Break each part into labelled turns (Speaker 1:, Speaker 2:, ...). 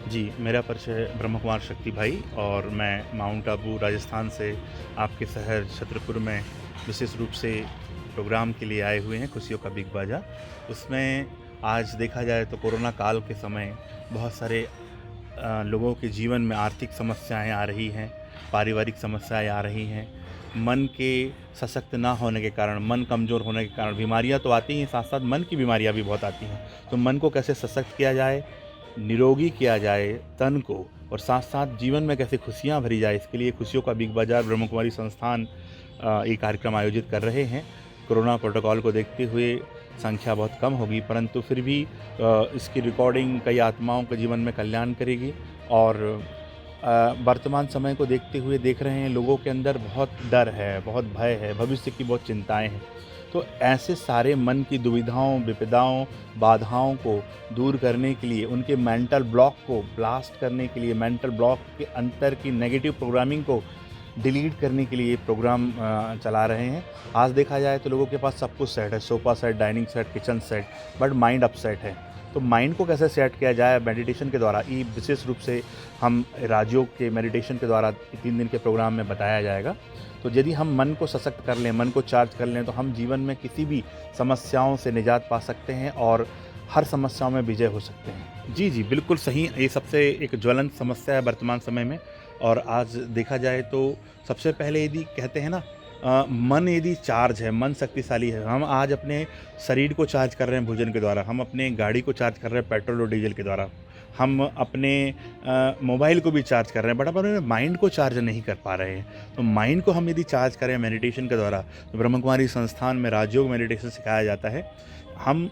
Speaker 1: जी, मेरा परिचय ब्रह्म कुमार शक्ति भाई और मैं माउंट आबू राजस्थान से आपके शहर छतरपुर में विशेष रूप से प्रोग्राम के लिए आए हुए हैं, खुशियों का बिग बाज़ार। उसमें आज देखा जाए तो कोरोना काल के समय बहुत सारे लोगों के जीवन में आर्थिक समस्याएँ आ रही हैं, पारिवारिक समस्याएँ आ रही हैं। मन के सशक्त ना होने के कारण, मन कमज़ोर होने के कारण बीमारियाँ तो आती हैं, साथ-साथ मन की बीमारियाँ भी बहुत आती हैं। तो मन को कैसे सशक्त किया जाए, निरोगी किया जाए तन को और साथ-साथ जीवन में कैसे खुशियाँ भरी जाए, इसके लिए खुशियों का बिग बाज़ार ब्रह्म कुमारी संस्थान ये कार्यक्रम आयोजित कर रहे हैं। कोरोना प्रोटोकॉल को देखते हुए संख्या बहुत कम होगी, परंतु फिर भी इसकी रिकॉर्डिंग कई आत्माओं के जीवन में कल्याण करेगी और वर्तमान समय को देखते हुए देख रहे हैं लोगों के अंदर बहुत डर है, बहुत भय है, भविष्य की बहुत चिंताएँ हैं। तो ऐसे सारे मन की दुविधाओं, विपदाओं, बाधाओं को दूर करने के लिए, उनके मेंटल ब्लॉक को ब्लास्ट करने के लिए, मेंटल ब्लॉक के अंतर की नेगेटिव प्रोग्रामिंग को डिलीट करने के लिए ये प्रोग्राम चला रहे हैं। आज देखा जाए तो लोगों के पास सब कुछ सेट है, sofa set, dining set, kitchen set, but mind upset है। तो माइंड को कैसे सेट किया जाए मेडिटेशन के द्वारा, ये विशेष रूप से हम राजयोग के मेडिटेशन के द्वारा 3 दिन के प्रोग्राम में बताया जाएगा। तो यदि हम मन को सशक्त कर लें, मन को चार्ज कर लें, तो हम जीवन में किसी भी समस्याओं से निजात पा सकते हैं और हर समस्याओं में विजय हो सकते हैं। जी, जी, बिल्कुल सही। ये सबसे एक ज्वलंत समस्या है वर्तमान समय में और आज देखा जाए तो सबसे पहले यदि कहते हैं ना मन यदि चार्ज है, मन शक्तिशाली है, हम आज अपने शरीर को चार्ज कर रहे हैं भोजन के द्वारा, हम अपने गाड़ी को चार्ज कर रहे हैं पेट्रोल और डीजल के द्वारा, हम अपने मोबाइल को भी चार्ज कर रहे हैं, बट अपने माइंड को चार्ज नहीं कर पा रहे हैं। तो माइंड को हम यदि चार्ज करें मेडिटेशन के द्वारा, तो ब्रह्म कुमारी संस्थान में राजयोग मेडिटेशन सिखाया जाता है। हम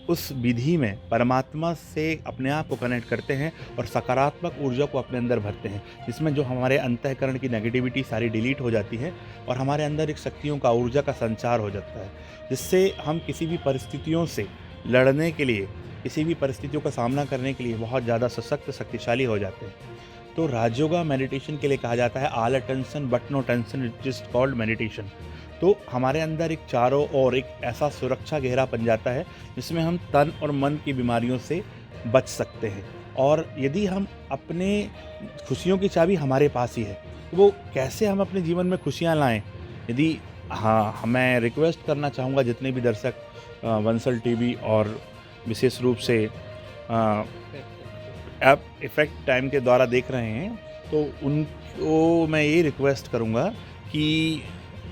Speaker 1: उस विधि में परमात्मा से अपने आप को कनेक्ट करते हैं और सकारात्मक ऊर्जा को अपने अंदर भरते हैं, जिसमें जो हमारे अंतःकरण की नेगेटिविटी सारी डिलीट हो जाती है और हमारे अंदर एक शक्तियों का, ऊर्जा का संचार हो जाता है, जिससे हम किसी भी परिस्थितियों से लड़ने के लिए, किसी भी परिस्थितियों का सामना करने के लिए बहुत ज़्यादा सशक्त, शक्तिशाली हो जाते हैं। तो राजयोगा मेडिटेशन के लिए कहा जाता है all attention but no tension, it is called meditation. तो हमारे अंदर एक चारों ओर एक ऐसा सुरक्षा घेरा बन जाता है जिसमें हम तन और मन की बीमारियों से बच सकते हैं। और यदि हम अपने खुशियों की चाबी हमारे पास ही है, तो वो कैसे हम अपने जीवन में खुशियाँ लाएं? यदि हाँ, मैं रिक्वेस्ट करना चाहूँगा जितने भी दर्शक वंसल टीवी और विशेष रूप से ऐप इफ़ेक्ट टाइम के द्वारा देख रहे हैं, तो उनको मैं ये रिक्वेस्ट करूँगा कि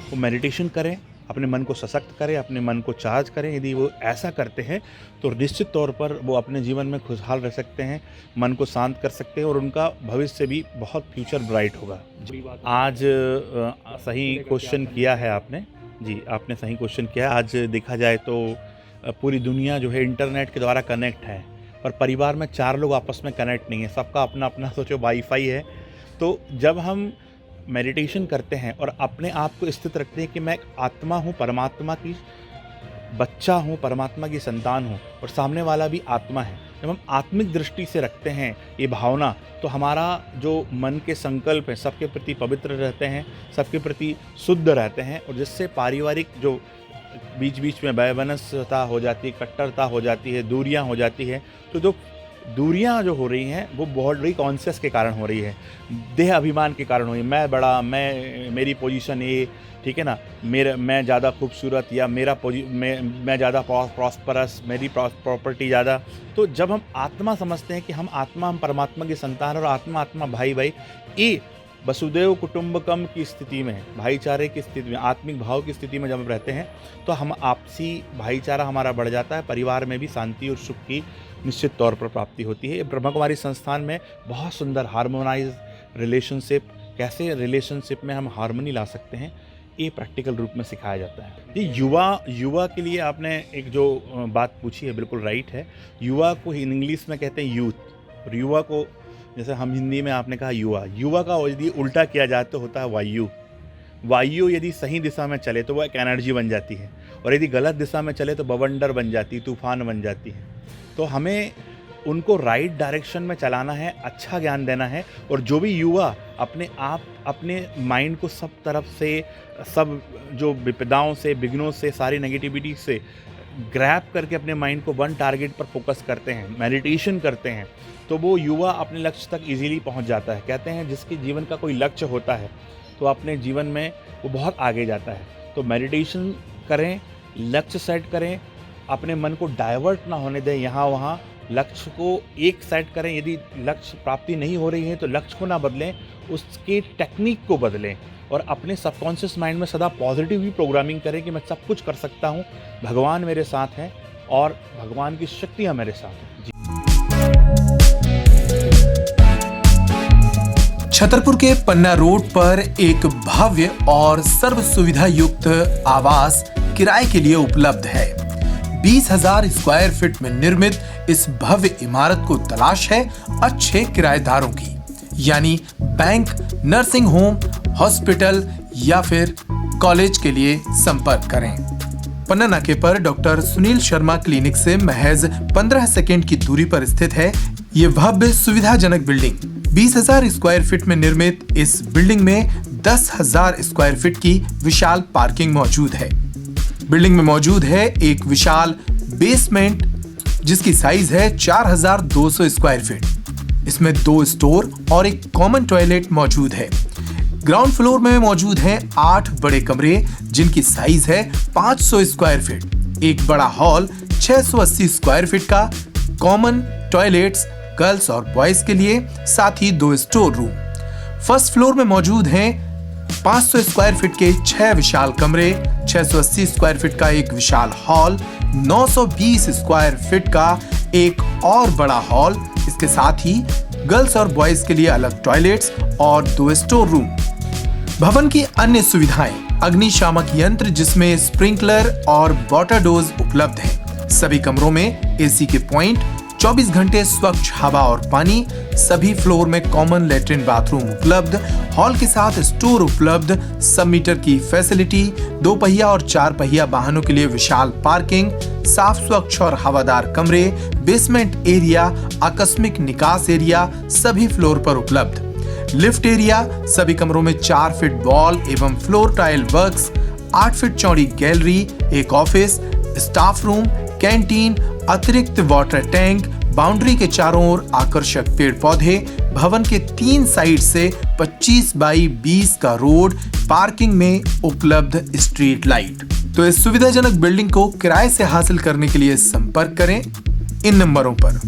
Speaker 1: वो मेडिटेशन करें, अपने मन को सशक्त करें, अपने मन को चार्ज करें। यदि वो ऐसा करते हैं, तो निश्चित तौर पर वो अपने जीवन में खुशहाल रह सकते हैं, मन को शांत कर सकते हैं और उनका भविष्य भी बहुत फ्यूचर ब्राइट होगा। जी, आज सही क्वेश्चन किया है आपने। जी, आपने सही क्वेश्चन किया है। आज देखा जाए तो पूरी दुनिया जो है इंटरनेट के द्वारा कनेक्ट है, पर परिवार में 4 लोग आपस में कनेक्ट नहीं है, सबका अपना-अपना सोचो वाईफ़ाई है। तो जब हम मेडिटेशन करते हैं और अपने आप को स्थित रखते हैं कि मैं एक आत्मा हूँ, परमात्मा की बच्चा हूँ, परमात्मा की संतान हूँ और सामने वाला भी आत्मा है। जब हम आत्मिक दृष्टि से रखते हैं ये भावना, तो हमारा जो मन के संकल्प हैं सबके प्रति पवित्र रहते हैं, सबके प्रति शुद्ध रहते हैं और जिससे पारिवारिक जो बीच-बीच में वैमनस्यता हो जाती है, कट्टरता हो जाती है, दूरियाँ हो जाती है, तो जो दूरियाँ जो हो रही हैं वो बॉडी कॉन्शियस के कारण हो रही है, देह अभिमान के कारण हो रही है। मैं बड़ा, मेरी पोजीशन ये, ठीक है ना? मैं ज़्यादा खूबसूरत या मैं ज़्यादा प्रॉस्परस, मेरी प्रॉपर्टी ज़्यादा। तो जब हम आत्मा समझते हैं कि हम परमात्मा की संतान और आत्मा भाई-भाई, ये वसुदेव कुटुंबकम की स्थिति में, भाईचारे की स्थिति में, आत्मिक भाव की स्थिति में जब हम रहते हैं, तो हम आपसी भाईचारा हमारा बढ़ जाता है, परिवार में भी शांति और सुख की निश्चित तौर पर प्राप्ति होती है। ये ब्रह्मा कुमारी संस्थान में बहुत सुंदर हार्मोनाइज रिलेशनशिप, कैसे रिलेशनशिप में हम हार्मनी ला सकते हैं, ये प्रैक्टिकल रूप में सिखाया जाता है। ये युवा के लिए आपने एक जो बात पूछी है बिल्कुल राइट है। युवा को इंग्लिश में कहते हैं यूथ और युवा को, जैसे हम हिंदी में आपने कहा युवा का यदि उल्टा किया जाए तो होता है वायु यदि सही दिशा में चले तो वह एक एनर्जी बन जाती है और यदि गलत दिशा में चले तो बवंडर बन जाती है, तूफान बन जाती है। तो हमें उनको राइट डायरेक्शन में चलाना है, अच्छा ज्ञान देना है और जो भी युवा अपने माइंड को सब तरफ से, सब जो विपदाओं से, विघ्नों से, सारी नेगेटिविटी से ग्रैब करके अपने माइंड को वन टारगेट पर फोकस करते हैं, मेडिटेशन करते हैं, तो वो युवा अपने लक्ष्य तक इजीली पहुंच जाता है। कहते हैं जिसके जीवन का कोई लक्ष्य होता है तो अपने जीवन में वो बहुत आगे जाता है। तो मेडिटेशन करें, लक्ष्य सेट करें, अपने मन को डाइवर्ट ना होने दें यहाँ वहाँ, लक्ष्य को एक सेट करें। यदि लक्ष्य प्राप्ति नहीं हो रही है तो लक्ष्य को ना बदलें, उसके टेक्निक को बदलें और अपने सबकॉन्शियस माइंड में सदा पॉजिटिव ही प्रोग्रामिंग करें कि मैं सब कुछ कर सकता हूँ, भगवान मेरे साथ हैं और भगवान की शक्तियाँ मेरे साथ हैं। जी।
Speaker 2: छतरपुर के पन्ना रोड पर एक भव्य और सर्व सुविधा युक्त आवास किराए के लिए उपलब्ध है। 20,000 स्क्वायर फीट में निर्मित इस भव्य इमारत को तलाश है अच्छे किराएदारों की, यानी बैंक, नर्सिंग होम, हॉस्पिटल या फिर कॉलेज के लिए संपर्क करें। पन्ना नाके पर डॉक्टर सुनील शर्मा क्लिनिक से महज 15 सेकंड की दूरी पर स्थित है ये भव्य सुविधाजनक बिल्डिंग। 20,000 स्क्वायर फीट में निर्मित इस बिल्डिंग में 10,000 स्क्वायर फीट की विशाल पार्किंग मौजूद है। बिल्डिंग में मौजूद है एक विशाल बेसमेंट जिसकी साइज है 4,200 स्क्वायर फीट। इसमें 2 स्टोर और एक कॉमन टॉयलेट मौजूद है। ग्राउंड फ्लोर में मौजूद हैं 8 बड़े कमरे जिनकी साइज है 500 स्क्वायर फीट, एक बड़ा हॉल 680 स्क्वायर फीट का, कॉमन टॉयलेट्स गर्ल्स और बॉयज के लिए, साथ ही 2 स्टोर रूम। फर्स्ट फ्लोर में मौजूद हैं 500 स्क्वायर फीट के 6 विशाल कमरे, 680 स्क्वायर फीट का एक विशाल हॉल, 920 स्क्वायर फीट का एक और बड़ा हॉल, इसके साथ ही गर्ल्स और बॉयज के लिए अलग टॉयलेट्स और 2 स्टोर रूम। भवन की अन्य सुविधाएं अग्निशामक यंत्र जिसमें स्प्रिंकलर और वाटर डोज उपलब्ध है। सभी कमरों में एसी के पॉइंट, 24 घंटे स्वच्छ हवा और पानी, सभी फ्लोर में कॉमन लेटरिन बाथरूम उपलब्ध, हॉल के साथ स्टोर उपलब्ध, सब मीटर की फैसिलिटी, 2 पहिया और 4 पहिया वाहनों के लिए विशाल पार्किंग, साफ स्वच्छ और हवादार कमरे, बेसमेंट एरिया, आकस्मिक निकास एरिया सभी फ्लोर पर उपलब्ध, लिफ्ट एरिया, सभी कमरों में 4 फीट वॉल एवं फ्लोर टाइल वर्क्स, 8 फीट चौड़ी गैलरी, एक ऑफिस, स्टाफ रूम, कैंटीन, अतिरिक्त वाटर टैंक, बाउंड्री के चारों ओर आकर्षक पेड़ पौधे, भवन के 3 साइड से 25 बाई 20 का रोड, पार्किंग में उपलब्ध स्ट्रीट लाइट। तो इस सुविधाजनक बिल्डिंग को किराए से हासिल करने के लिए संपर्क करें इन नंबरों पर।